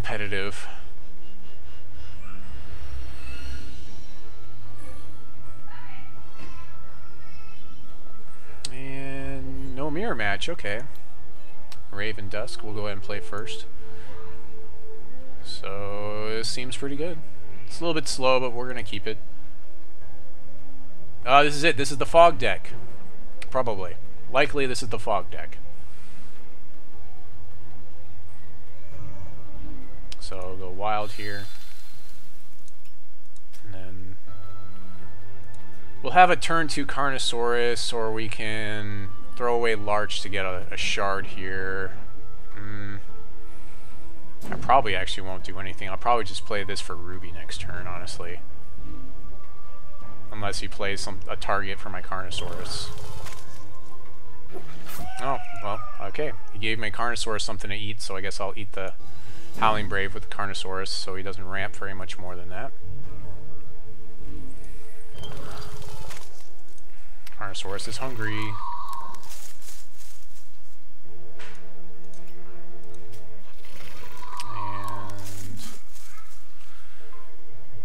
competitive. And no mirror match, okay. Raven Dusk, we'll go ahead and play first. So, it seems pretty good. It's a little bit slow, but we're going to keep it. This is it. This is the fog deck. Probably. Likely this is the fog deck. So, I'll go wild here. And then we'll have a turn 2 Carnosaurus, or we can throw away Larch to get a shard here. I probably actually won't do anything. I'll probably just play this for Ruby next turn, honestly. Unless he plays a target for my Carnosaurus. Oh, well, okay. He gave my Carnosaurus something to eat, so I guess I'll eat the Howling Brave with the Carnosaurus, so he doesn't ramp very much more than that. Carnosaurus is hungry.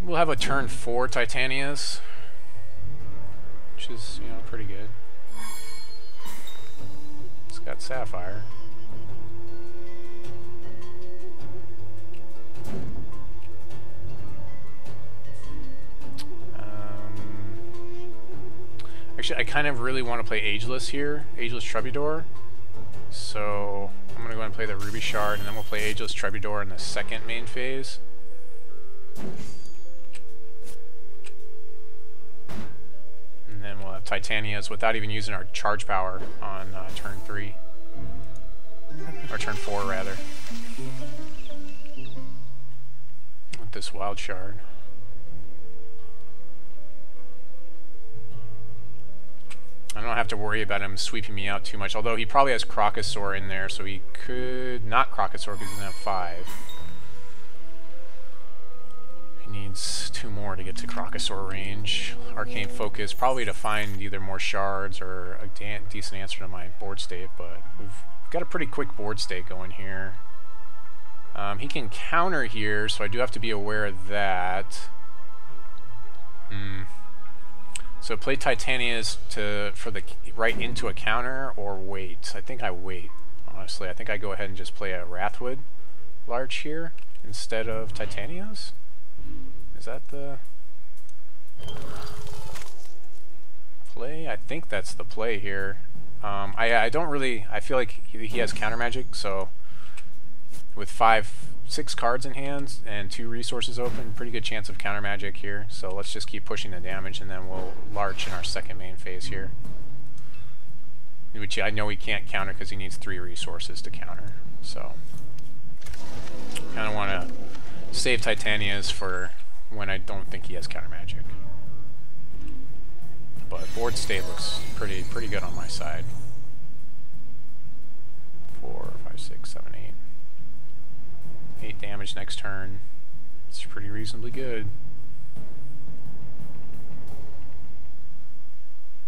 We'll have a turn 4 Titanias, which is, you know, pretty good. It's got Sapphire. Actually, I kind of really want to play Ageless here, Ageless Troubadour. So I'm going to go ahead and play the Ruby Shard, and then we'll play Ageless Troubadour in the second main phase. And then we'll have Titanias without even using our charge power on turn 3. Or turn 4, rather. With this Wild Shard. I don't have to worry about him sweeping me out too much, although he probably has Crocosaur in there, so he could not Crocosaur because he doesn't have 5. He needs 2 more to get to Crocosaur range. Arcane Focus, probably to find either more shards or a decent answer to my board state, but we've got a pretty quick board state going here. He can counter here, so I do have to be aware of that. So play Titanias for the right into a counter, or wait. I think I wait, honestly. I think I go ahead and just play a Wrathwood Larch here instead of Titanias. Is that the play? I think that's the play here. I don't really... I feel like he has counter magic, so with 6 cards in hand and 2 resources open, pretty good chance of counter magic here. So let's just keep pushing the damage, and then we'll Larch in our second main phase here. Which I know he can't counter because he needs 3 resources to counter. So kind of want to save Titanias for when I don't think he has counter magic. But board state looks pretty good on my side. 4, 5, 6, 7, 8. 8 damage next turn. It's pretty reasonably good.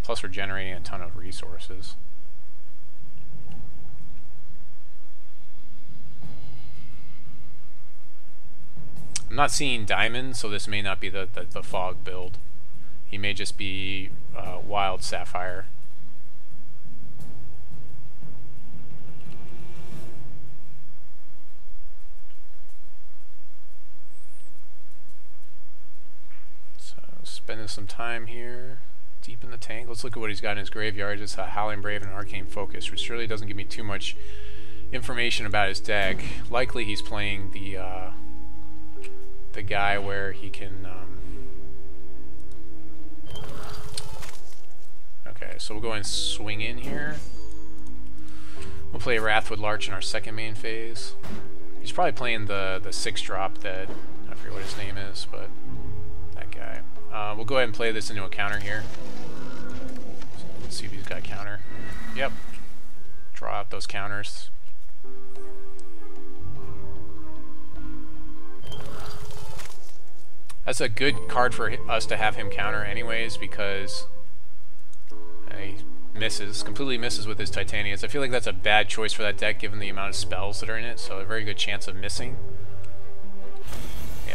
Plus we're generating a ton of resources. I'm not seeing Diamond, so this may not be the Fog build. He may just be Wild Sapphire. Spending some time here, deep in the tank. Let's look at what he's got in his graveyard. It's a Howling Brave and Arcane Focus, which really doesn't give me too much information about his deck. Likely he's playing the guy where he can... Okay, so we'll go and swing in here. We'll play Wrathwood Larch in our second main phase. He's probably playing the 6-drop that... I forget what his name is, but that guy. We'll go ahead and play this into a counter here. Let's see if he's got a counter. Yep. Draw out those counters. That's a good card for us to have him counter anyways, because he misses, completely misses with his Titanias. I feel like that's a bad choice for that deck given the amount of spells that are in it, so a very good chance of missing.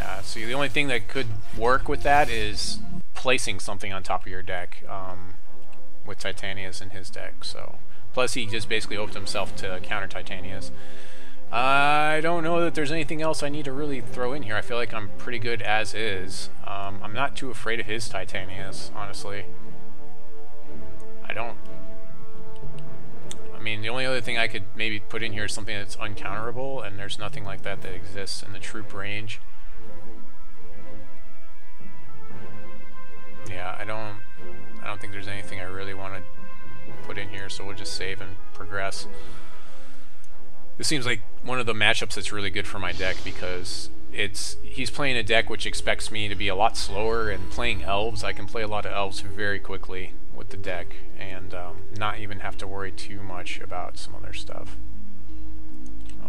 Yeah, see, the only thing that could work with that is placing something on top of your deck with Titania's in his deck. So, plus he just basically opened himself to counter Titania's. I don't know that there's anything else I need to really throw in here. I feel like I'm pretty good as is. I'm not too afraid of his Titania's, honestly. I mean, the only other thing I could maybe put in here is something that's uncounterable, and there's nothing like that that exists in the troop range. Yeah, I don't think there's anything I really want to put in here, so we'll just save and progress. This seems like one of the matchups that's really good for my deck because he's playing a deck which expects me to be a lot slower, and playing elves, I can play a lot of elves very quickly with the deck and not even have to worry too much about some other stuff. Oh.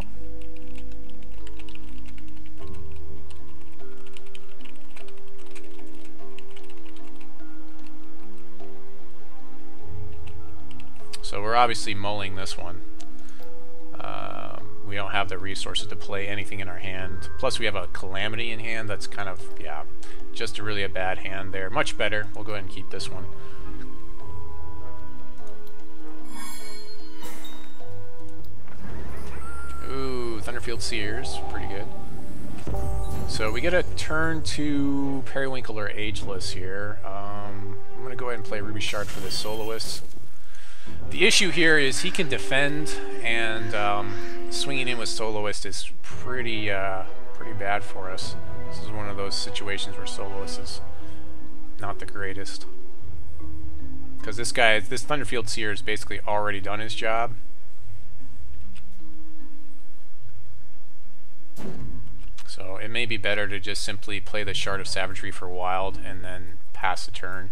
So we're obviously mulling this one. We don't have the resources to play anything in our hand. Plus we have a Calamity in hand that's kind of, yeah, just really a bad hand there. Much better. We'll go ahead and keep this one. Ooh, Thunderfield Seers. Pretty good. So we get a turn to Periwinkle or Ageless here. I'm going to go ahead and play Ruby Shard for this Soloist. The issue here is he can defend, and swinging in with Soloist is pretty bad for us. This is one of those situations where Soloist is not the greatest. Because this Thunderfield Seer has basically already done his job. So it may be better to just simply play the Shard of Savagery for Wild and then pass the turn,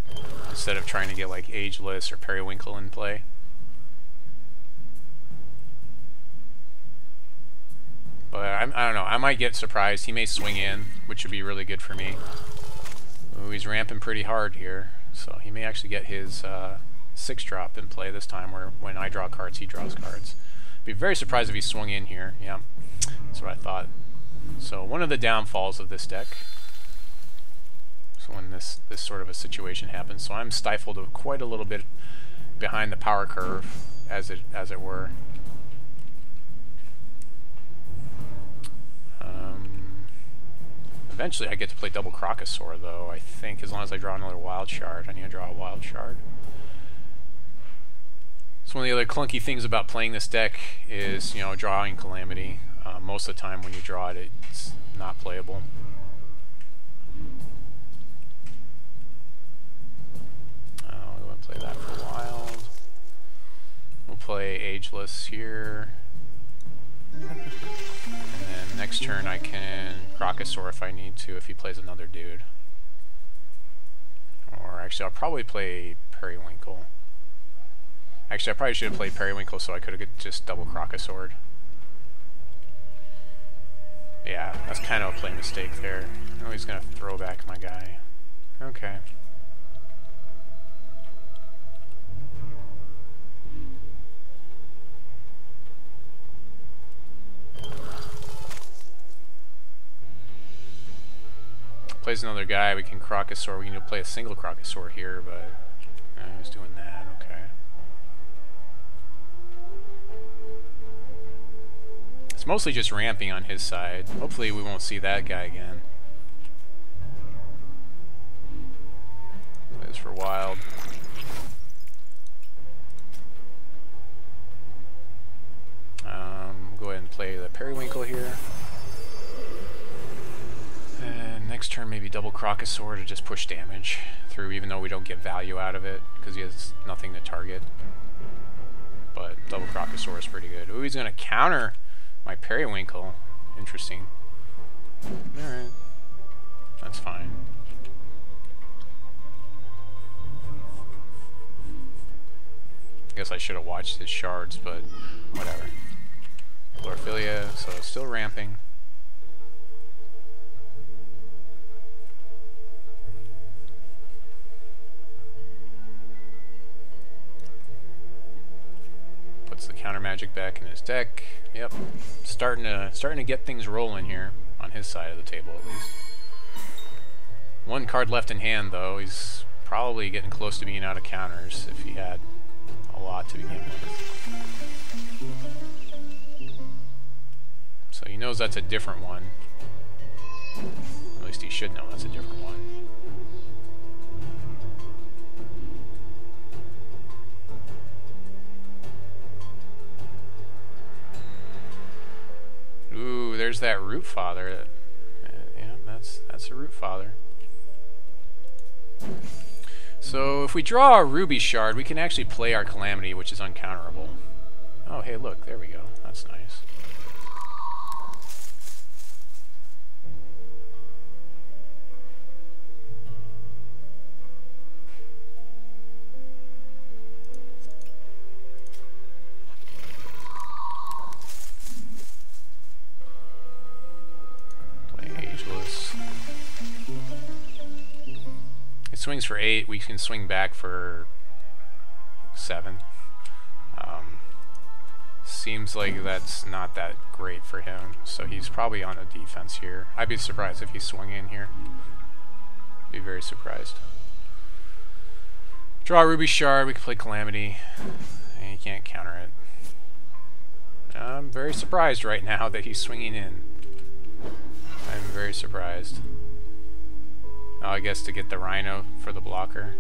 instead of trying to get like Ageless or Periwinkle in play. But I don't know, I might get surprised. He may swing in, which would be really good for me. Ooh, he's ramping pretty hard here, so he may actually get his 6-drop in play this time, where when I draw cards, he draws cards. Be very surprised if he swung in here. Yeah, that's what I thought. So one of the downfalls of this deck, so when this sort of a situation happens, so I'm stifled quite a little bit behind the power curve, as it were. Eventually I get to play double Crocosaur, though, I think, as long as I draw another Wild Shard. I need to draw a Wild Shard. So one of the other clunky things about playing this deck is, you know, drawing Calamity. Most of the time when you draw it, it's not playable. We'll go and play that for Wild. We'll play Ageless here. And then next turn I can Crocosaur if I need to, if he plays another dude. Or actually I'll probably play Periwinkle. Actually I probably should have played Periwinkle so I could have just double Crocosaur'd. Yeah, that's kind of a play mistake there. Oh, he's gonna throw back my guy. Okay. Plays another guy, we can Crocosaur. We need to play a single Crocosaur here, but he's doing that, okay. It's mostly just ramping on his side. Hopefully we won't see that guy again. Plays for Wild. We'll go ahead and play the Periwinkle here. And next turn maybe double Crocosaur to just push damage through, even though we don't get value out of it, because he has nothing to target. But double Crocosaur is pretty good. Ooh, he's going to counter my Periwinkle. Interesting. Alright. That's fine. Guess I should have watched his Shards, but whatever. Chlorphilia, so it's still ramping. Puts the counter magic back in his deck. Yep, starting to get things rolling here on his side of the table, at least. One card left in hand, though. He's probably getting close to being out of counters if he had a lot to begin with. So he knows that's a different one. At least he should know that's a different one. Ooh, there's that Root Father. Yeah, that's a Root Father. So if we draw a Ruby Shard, we can actually play our Calamity, which is uncounterable. Oh, hey, look, there we go. That's nice. It swings for 8. We can swing back for 7. Seems like that's not that great for him, so he's probably on a defense here. I'd be surprised if he swung in here. Be very surprised. Draw a Ruby Shard. We can play Calamity, and he can't counter it. I'm very surprised right now that he's swinging in. I'm very surprised. Oh, I guess to get the Rhino for the blocker.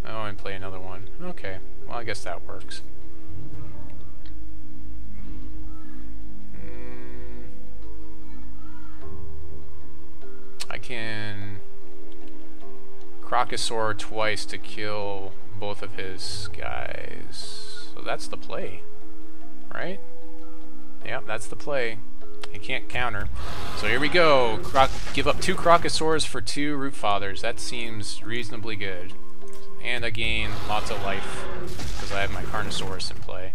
Oh, and play another one. Okay, well, I guess that works. I can Crocosaur twice to kill both of his guys. So that's the play, right? Yep, that's the play. He can't counter. So here we go. Give up 2 Crocosaurs for 2 Root Fathers. That seems reasonably good. And I gain lots of life because I have my Carnosaurus in play.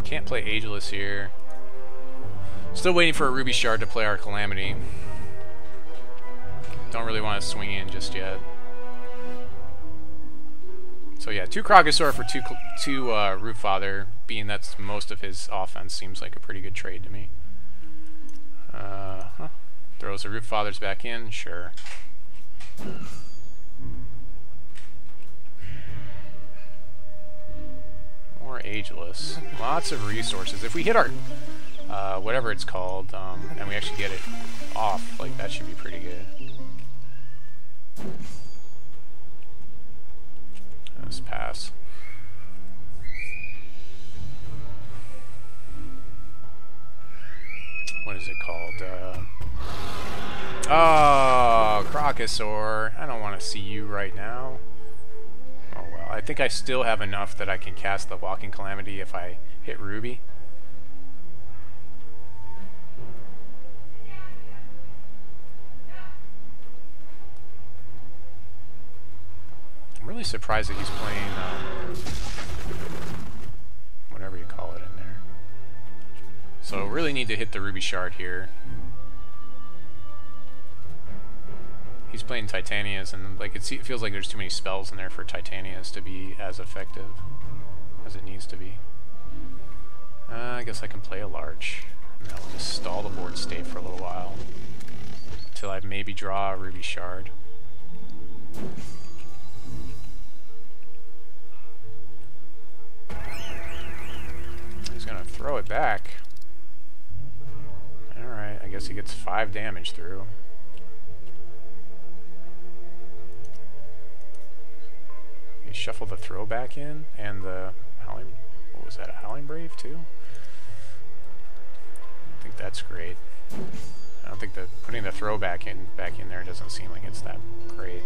Can't play Ageless here. Still waiting for a Ruby Shard to play our Calamity. Don't really want to swing in just yet. So yeah, 2 Crocosaur for 2 Root Father, being that's most of his offense, seems like a pretty good trade to me. Throws the Root Fathers back in, sure. More Ageless. Lots of resources. If we hit our whatever it's called, and we actually get it off, like that should be pretty good. Let's pass. What is it called? Oh, Crocosaur. I don't want to see you right now. Oh well, I think I still have enough that I can cast the Walking Calamity if I hit Ruby. I'm really surprised that he's playing whatever you call it in there. So really need to hit the Ruby Shard here. He's playing Titanias, and like it feels like there's too many spells in there for Titanias to be as effective as it needs to be. I guess I can play a large, and then I'll just stall the board state for a little while until I maybe draw a Ruby Shard. He's gonna throw it back. Alright, I guess he gets 5 damage through. You shuffle the throwback in, and the Howling, what was that, a Howling Brave too? I think that's great. I don't think that putting the throwback back in there doesn't seem like it's that great.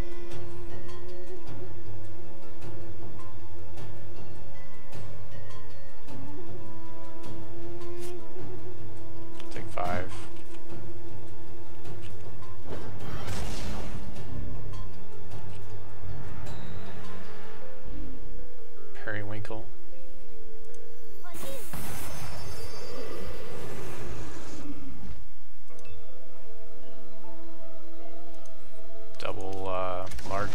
Take 5. Periwinkle. Double large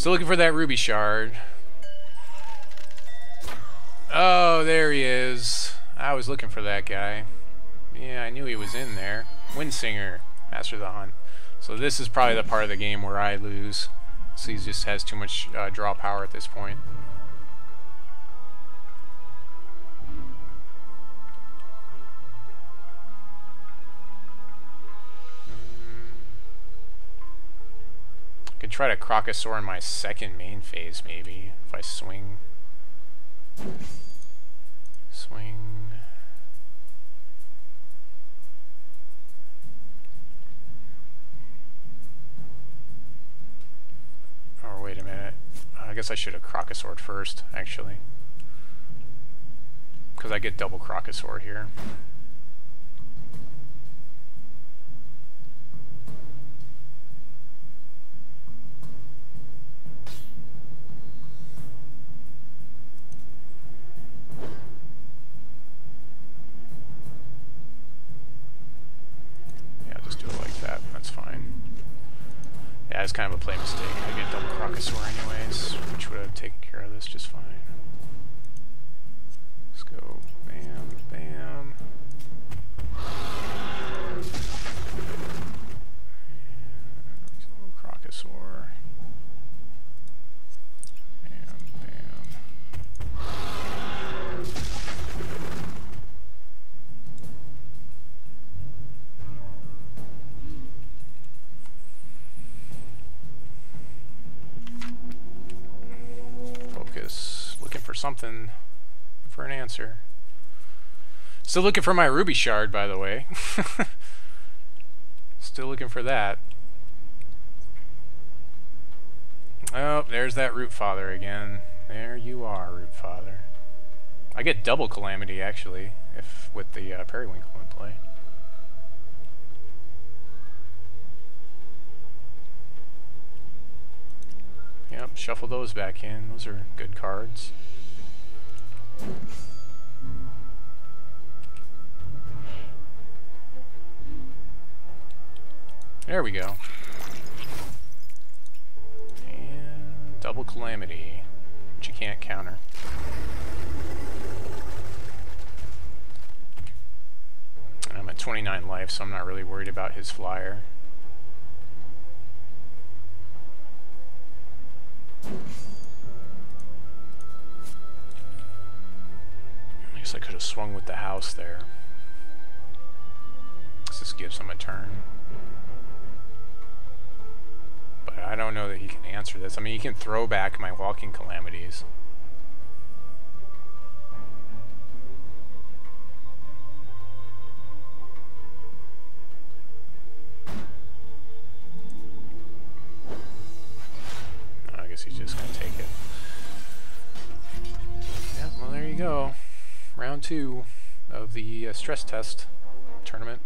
Still looking for that ruby shard. Oh, there he is. I was looking for that guy. Yeah, I knew he was in there. Windsinger, Master of the Hunt. So this is probably the part of the game where I lose. So he just has too much draw power at this point. Could try to Crocosaur in my second main phase, maybe, if I swing. Swing. Or wait a minute. I guess I should have Crocosaured first, actually. Because I get double Crocosaur here. Yeah, it's kind of a play mistake. I get double Crocosaur anyways, which would have taken care of this just fine. Let's go bam, bam. And Crocosaur. Bam, bam. Looking for something, for an answer. Still looking for my ruby shard, by the way. Still looking for that. Oh, there's that Root Father again. There you are, Root Father. I get double Calamity, actually, if with the Periwinkle in play. Yep, shuffle those back in. Those are good cards. There we go. And double Calamity, which you can't counter. And I'm at 29 life, so I'm not really worried about his flyer. I guess I could have swung with the house there. This gives him a turn. But I don't know that he can answer this. I mean, he can throw back my Walking Calamities. I guess he's just going to take it. Yeah, well, there you go. Round 2 of the stress test tournament.